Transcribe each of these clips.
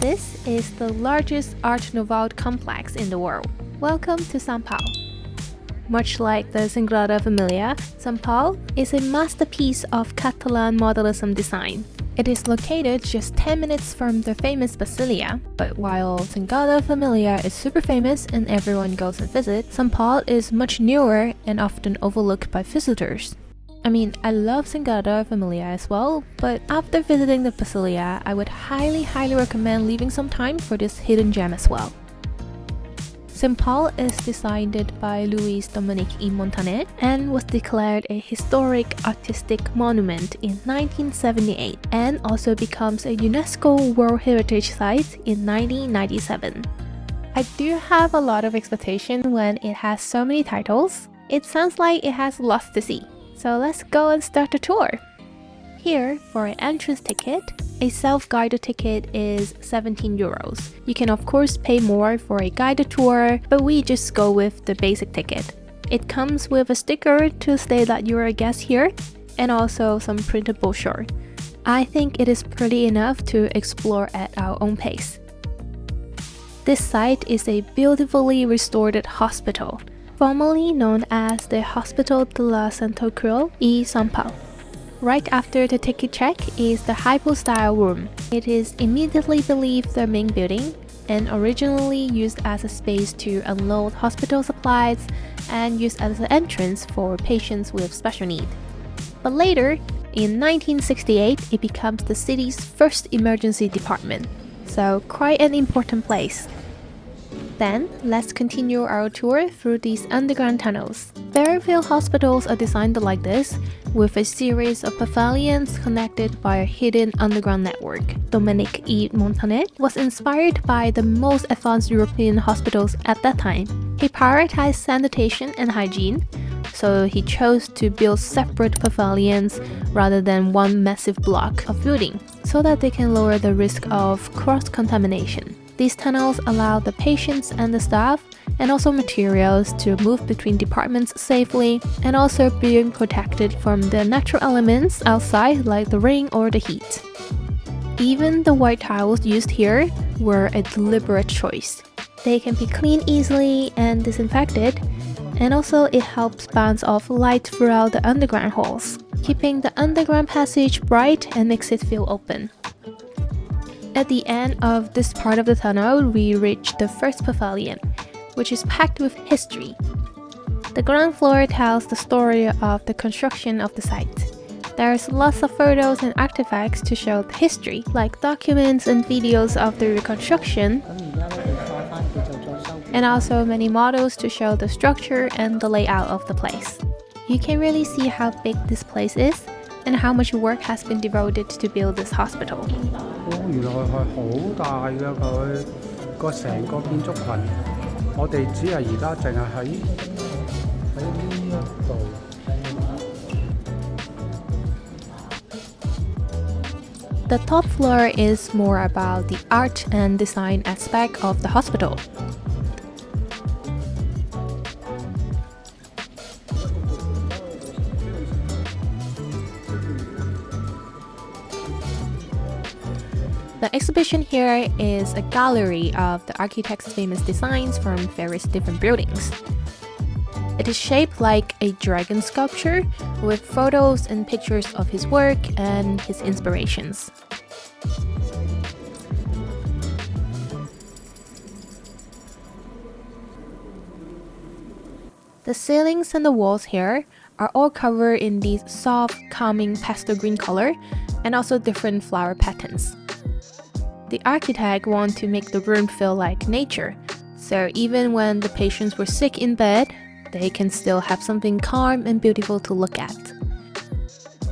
This is the largest Art Nouveau complex in the world. Welcome to Sant Pau. Much like the Sagrada Família, Sant Pau is a masterpiece of Catalan modernism design. It is located just 10 minutes from the famous Basilica, but while Sagrada Família is super famous and everyone goes and visits, Sant Pau is much newer and often overlooked by visitors. I mean, I love Sagrada Família as well, but after visiting the Basilica, I would highly recommend leaving some time for this hidden gem as well. Sant Pau is designed by Luis Dominic y Montaner and was declared a historic artistic monument in 1978 and also becomes a UNESCO World Heritage Site in 1997. I do have a lot of expectation when it has so many titles. It sounds like it has lots to see. So let's go and start the tour. Here, for an entrance ticket, a self-guided ticket is 17 euros. You can of course pay more for a guided tour, but we just go with the basic ticket. It comes with a sticker to state that you're a guest here, and also some printed brochure. I think it is pretty enough to explore at our own pace. This site is a beautifully restored hospital, formerly known as the Hospital de la Santa Creu y Sant Pau. Right after the ticket check is the Hypostyle room. It is immediately believed the main building and originally used as a space to unload hospital supplies and used as an entrance for patients with special need. But later, in 1968, it becomes the city's first emergency department, so quite an important place. Then, let's continue our tour through these underground tunnels. Very few hospitals are designed like this, with a series of pavilions connected by a hidden underground network. Dominic y Montaner was inspired by the most advanced European hospitals at that time. He prioritized sanitation and hygiene, so he chose to build separate pavilions rather than one massive block of building, so that they can lower the risk of cross-contamination. These tunnels allow the patients and the staff, and also materials, to move between departments safely, and also being protected from the natural elements outside like the rain or the heat. Even the white tiles used here were a deliberate choice. They can be cleaned easily and disinfected, and also it helps bounce off light throughout the underground halls, keeping the underground passage bright and makes it feel open. At the end of this part of the tunnel, we reach the first pavilion, which is packed with history. The ground floor tells the story of the construction of the site. There's lots of photos and artifacts to show the history, like documents and videos of the reconstruction, and also many models to show the structure and the layout of the place. You can really see how big this place is and how much work has been devoted to build this hospital. 原來係好大嘅佢個成個建築群，我哋只係而家淨係喺呢一度。The top floor is more about the art and design aspect of the hospital. The exhibition here is a gallery of the architect's famous designs from various different buildings. It is shaped like a dragon sculpture with photos and pictures of his work and his inspirations. The ceilings and the walls here are all covered in these soft, calming pastel green color and also different flower patterns. The architect wanted to make the room feel like nature, so even when the patients were sick in bed, they can still have something calm and beautiful to look at.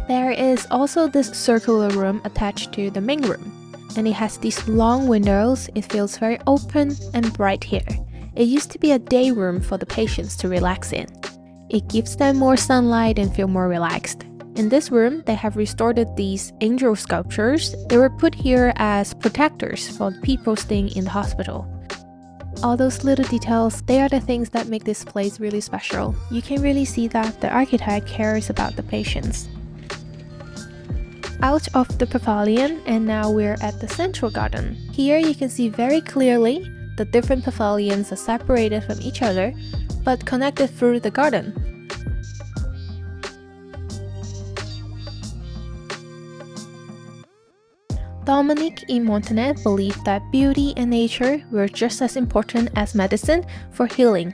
There is also this circular room attached to the main room, and it has these long windows. It feels very open and bright here. It used to be a day room for the patients to relax in. It gives them more sunlight and feel more relaxed. In this room, they have restored these angel sculptures. They were put here as protectors for the people staying in the hospital. All those little details, they are the things that make this place really special. You can really see that the architect cares about the patients. out of the pavilion and now we're at the central garden. Here you can see very clearly the different pavilions are separated from each other but connected through the garden. Dominique and Montaigne believed that beauty and nature were just as important as medicine for healing.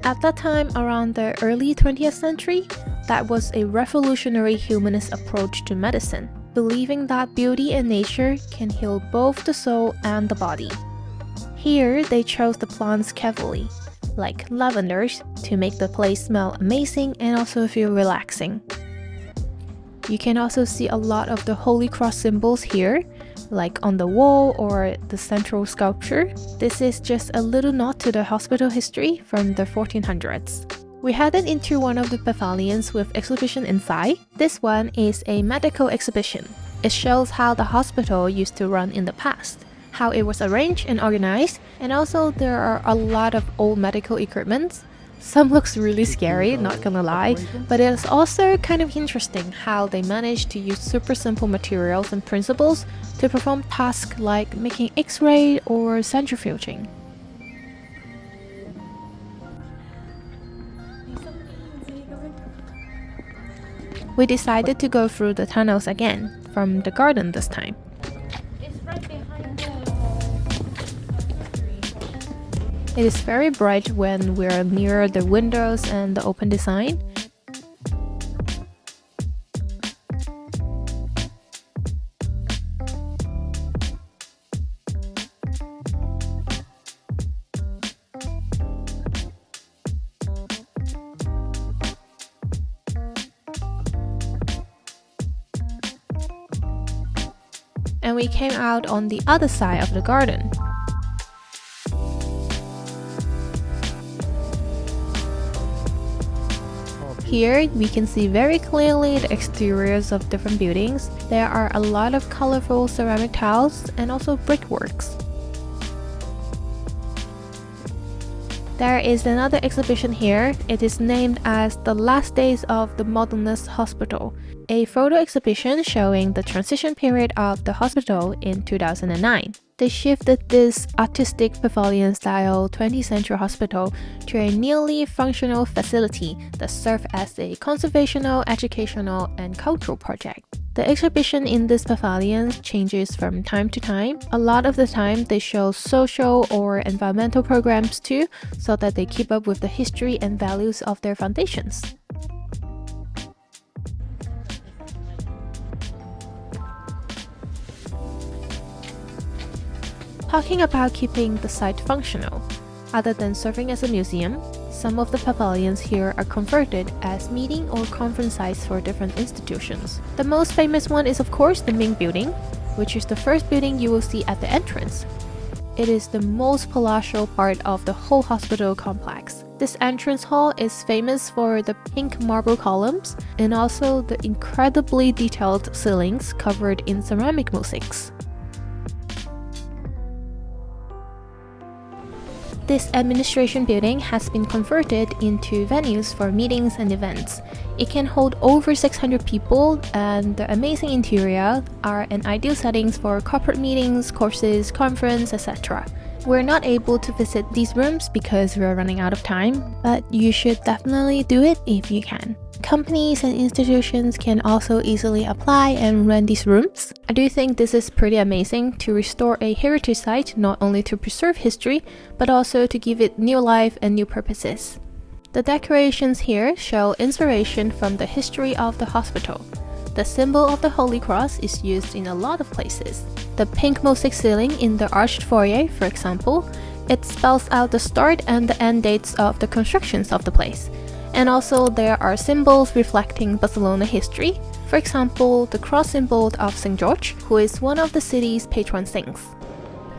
At that time, around the early 20th century, that was a revolutionary humanist approach to medicine, believing that beauty and nature can heal both the soul and the body. Here, they chose the plants carefully, like lavenders, to make the place smell amazing and also feel relaxing. You can also see a lot of the Holy Cross symbols here, like on the wall or the central sculpture. This is just a little nod to the hospital history from the 1400s. We headed into one of the pavilions with exhibition inside. This one is a medical exhibition. It shows how the hospital used to run in the past, how it was arranged and organized, and also there are a lot of old medical equipment. Some looks really scary, not gonna lie, but it is also kind of interesting how they managed to use super simple materials and principles to perform tasks like making X-ray or centrifuging. We decided to go through the tunnels again, from the garden this time. It is very bright when we're near the windows and the open design. And we came out on the other side of the garden. Here, we can see very clearly the exteriors of different buildings. There are a lot of colorful ceramic tiles and also brickworks. There is another exhibition here. It is named as The Last Days of the Modernist Hospital, a photo exhibition showing the transition period of the hospital in 2009. They shifted this artistic pavilion-style 20th century hospital to a nearly functional facility that served as a conservational, educational, and cultural project. The exhibition in this pavilion changes from time to time. A lot of the time, they show social or environmental programs too, so that they keep up with the history and values of their foundations. Talking about keeping the site functional, other than serving as a museum, some of the pavilions here are converted as meeting or conference sites for different institutions. The most famous one is of course the Ming Building, which is the first building you will see at the entrance. It is the most palatial part of the whole hospital complex. This entrance hall is famous for the pink marble columns and also the incredibly detailed ceilings covered in ceramic mosaics. This administration building has been converted into venues for meetings and events. It can hold over 600 people, and the amazing interior are an ideal settings for corporate meetings, courses, conference, etc. We're not able to visit these rooms because we're running out of time, but you should definitely do it if you can. Companies and institutions can also easily apply and rent these rooms. I do think this is pretty amazing to restore a heritage site, not only to preserve history, but also to give it new life and new purposes. The decorations here show inspiration from the history of the hospital. The symbol of the Holy Cross is used in a lot of places. The pink mosaic ceiling in the arched foyer, for example, it spells out the start and the end dates of the constructions of the place. And also there are symbols reflecting Barcelona history. For example, the cross symbol of St. George, who is one of the city's patron saints.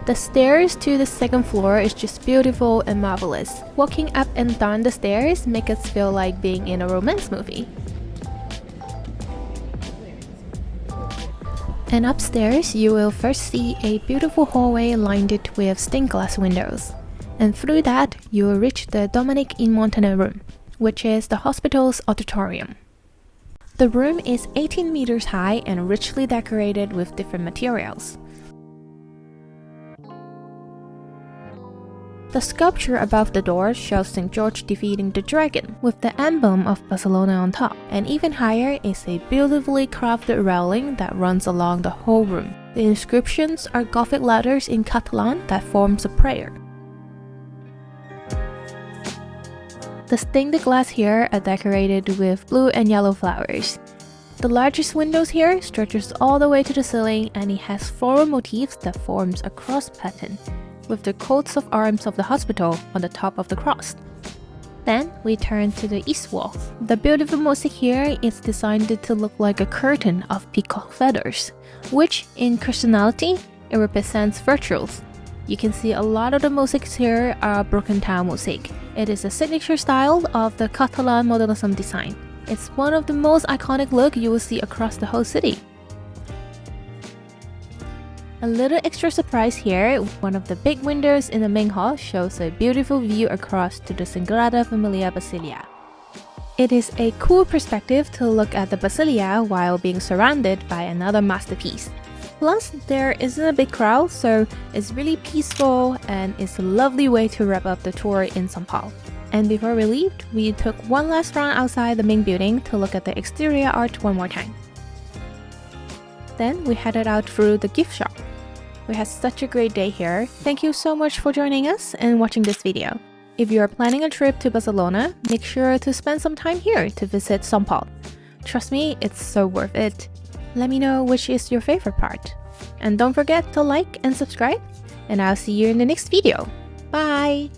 The stairs to the second floor is just beautiful and marvelous. Walking up and down the stairs make us feel like being in a romance movie. And upstairs, you will first see a beautiful hallway lined with stained glass windows. And through that, you will reach the Dominique in Montaigne room, which is the hospital's auditorium. The room is 18 meters high and richly decorated with different materials. The sculpture above the door shows St. George defeating the dragon, with the emblem of Barcelona on top. And even higher is a beautifully crafted railing that runs along the whole room. The inscriptions are Gothic letters in Catalan that forms a prayer. The stained glass here are decorated with blue and yellow flowers. The largest windows here stretches all the way to the ceiling, and it has floral motifs that forms a cross pattern, with the coats of arms of the hospital on the top of the cross. Then we turn to the east wall. The beautiful mosaic here is designed to look like a curtain of peacock feathers, which in Christianity, it represents virtues. You can see a lot of the mosaics here are broken tile mosaic. It is a signature style of the Catalan modernism design. It's one of the most iconic look you will see across the whole city. A little extra surprise here, one of the big windows in the main hall shows a beautiful view across to the Sagrada Família Basilica. It is a cool perspective to look at the Basilica while being surrounded by another masterpiece. Plus, there isn't a big crowd, so it's really peaceful and it's a lovely way to wrap up the tour in Sant Pau. And before we leave, we took one last round outside the main building to look at the exterior art one more time. Then we headed out through the gift shop. We had such a great day here. Thank you so much for joining us and watching this video. If you are planning a trip to Barcelona, make sure to spend some time here to visit Sant Pau. Trust me, it's so worth it. Let me know which is your favorite part. And don't forget to like and subscribe, and I'll see you in the next video. Bye!